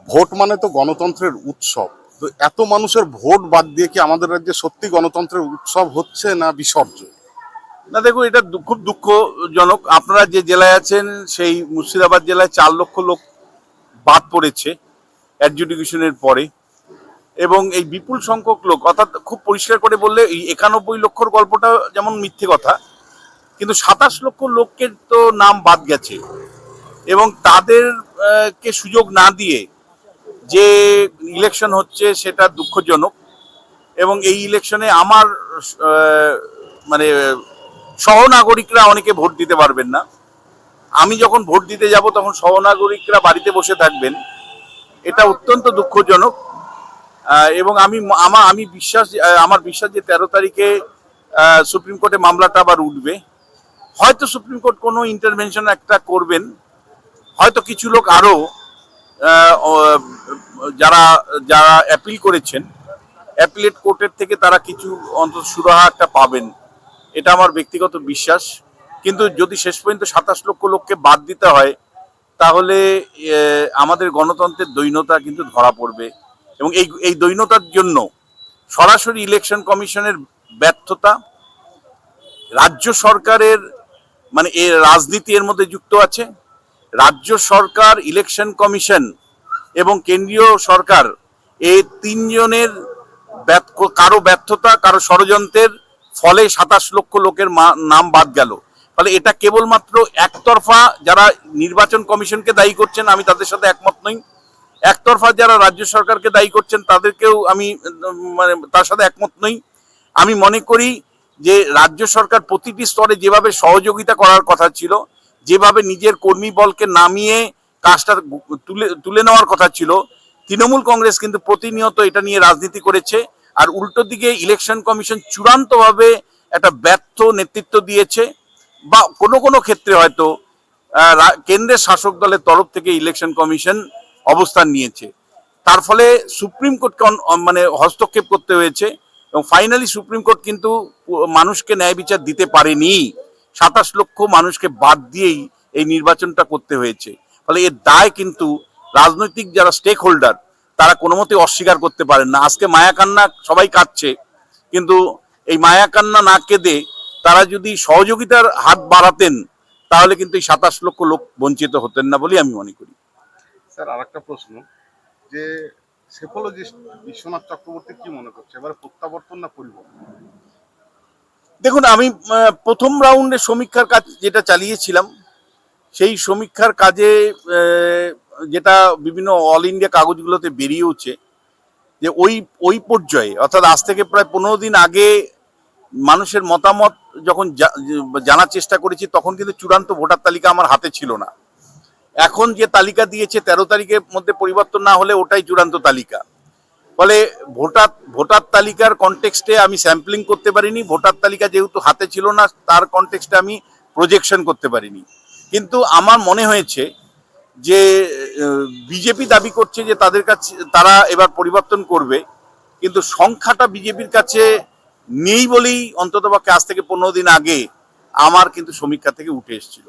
Vote মানে তো গণতন্ত্রের উৎসব। তো এত মানুষের ভোট বাদ দিয়ে কি আমাদের রাজ্যে সত্যি গণতন্ত্রের উৎসব হচ্ছে না বিসর্জন? না দেখুন, এটা খুব দুঃখজনক। আপনারা যে জেলায় আছেন সেই মুর্শিদাবাদ জেলায় 4 লক্ষ লোক বাদ পড়েছে অ্যাডজুডিকেশনের পরে, এবং এই বিপুল সংখ্যক লোক, অর্থাৎ খুব পরিষ্কার করে বললে এই 91 লক্ষর গল্পটা যেমন মিথ্যে কথা, কিন্তু 27 লক্ষ লোকের তো নাম বাদ গেছে, এবং তাদের কে সুযোগ না দিয়ে যে ইলেকশন হচ্ছে সেটা দুঃখজনক। এবং এই ইলেকশনে আমার মানে সহনাগরিকরা অনেকে ভোট দিতে পারবেন না। আমি যখন ভোট দিতে যাব তখন সহনাগরিকরা বাড়িতে বসে থাকবেন, এটা অত্যন্ত দুঃখজনক। এবং আমি আমার বিশ্বাস যে 13 তারিখে সুপ্রিম কোর্টে মামলাটা আবার উঠবে। হয়তো সুপ্রিম কোর্ট কোনো ইন্টারভেনশন একটা করবেন, হয়তো কিছু লোক আরো যারা যারা অ্যাপিল করেছেন অ্যাপিলেট কোর্টের থেকে তারা কিছু অন্তত সুরাহা একটা পাবেন, এটা আমার ব্যক্তিগত বিশ্বাস। কিন্তু যদি শেষ পর্যন্ত 27 লক্ষ লোককে বাদ দিতে হয়, তাহলে আমাদের গণতন্ত্রের দৈন্যতা কিন্তু ধরা পড়বে, এবং এই দৈন্যতার জন্য সরাসরি ইলেকশন কমিশনের ব্যর্থতা, রাজ্য সরকারের মানে এর রাজনীতি এর মধ্যে যুক্ত আছে। রাজ্য সরকার, ইলেকশন কমিশন এবং কেন্দ্রীয় সরকার, এই তিনজনের কারো ব্যর্থতা, কারো ষড়যন্ত্রের ফলে 27 লক্ষ লোকের নাম বাদ গেল। ফলে এটা কেবলমাত্র একতরফা যারা নির্বাচন কমিশনকে দায়ী করছেন, আমি তাদের সাথে একমত নই। একতরফা যারা রাজ্য সরকারকে দায়ী করছেন তাদেরকেও আমি মানে তার সাথে একমত নই। আমি মনে করি যে রাজ্য সরকার প্রতিটি স্তরে যেভাবে সহযোগিতা করার কথা ছিল, যেভাবে নিজের কর্মী বলকে নামিয়ে কাজটা তুলে নেওয়ার কথা ছিল, তৃণমূল কংগ্রেস কিন্তু প্রতিনিয়ত এটা নিয়ে রাজনীতি করেছে। আর উল্টো দিকে ইলেকশন কমিশন চূড়ান্তভাবে একটা ব্যর্থ নেতৃত্ব দিয়েছে, বা কোনো কোনো ক্ষেত্রে হয়তো কেন্দ্রের শাসক দলের তরফ থেকে ইলেকশন কমিশন অবস্থান নিয়েছে। তার ফলে সুপ্রিম কোর্টকে মানে হস্তক্ষেপ করতে হয়েছে, এবং ফাইনালি সুপ্রিম কোর্ট কিন্তু মানুষকে ন্যায় বিচার দিতে পারেনি। 27 লক্ষ মানুষকে বাদ দিয়েই এই নির্বাচনটা করতে হয়েছে। ফলে এর দায় কিন্তু রাজনৈতিক যারা স্টেক হোল্ডার তারা কোনো মতে অস্বীকার করতে পারেন না। আজকে মায়াকান্না সবাই কাঁদছে, কিন্তু এই মায়াকান্না না কেঁদে তারা যদি সহযোগিতার হাত বাড়াতেন, তাহলে কিন্তু এই 27 লক্ষ লোক বঞ্চিত হতেন না বলে আমি মনে করি। স্যার, আরেকটা প্রশ্ন, যে সেফোলজিস্ট বিশ্বনাথ চক্রবর্তী কি মনে করছে, এবার প্রত্যাবর্তন না পরিবর্তন? দেখুন, আমি প্রথম রাউন্ডে সমীক্ষার কাজ যেটা চালিয়েছিলাম, সেই সমীক্ষার কাজে যেটা বিভিন্ন অল ইন্ডিয়া কাগজগুলোতে বেরিয়েছে, যে ওই পর্যায়ে অর্থাৎ আজ থেকে প্রায় 15 দিন আগে মানুষের মতামত যখন জানার চেষ্টা করেছি, তখন কিন্তু চূড়ান্ত ভোটার তালিকা আমার হাতে ছিল না। এখন যে তালিকা দিয়েছে 13 তারিখের মধ্যে পরিবর্তন না হলে ওটাই চূড়ান্ত তালিকা। ফলে ভোটার তালিকার কনটেক্সটে আমি স্যাম্পলিং করতে পারিনি, ভোটার তালিকা যেহেতু হাতে ছিল না তার কনটেক্সটে আমি প্রজেকশন করতে পারিনি। কিন্তু আমার মনে হয়েছে যে বিজেপি দাবি করছে যে তাদের কাছে তারা এবার পরিবর্তন করবে, কিন্তু সংখ্যাটা বিজেপির কাছে নেই বলেই অন্ততপক্ষে আজ থেকে 15 দিন আগে আমার কিন্তু সমীক্ষা থেকে উঠে এসেছিল।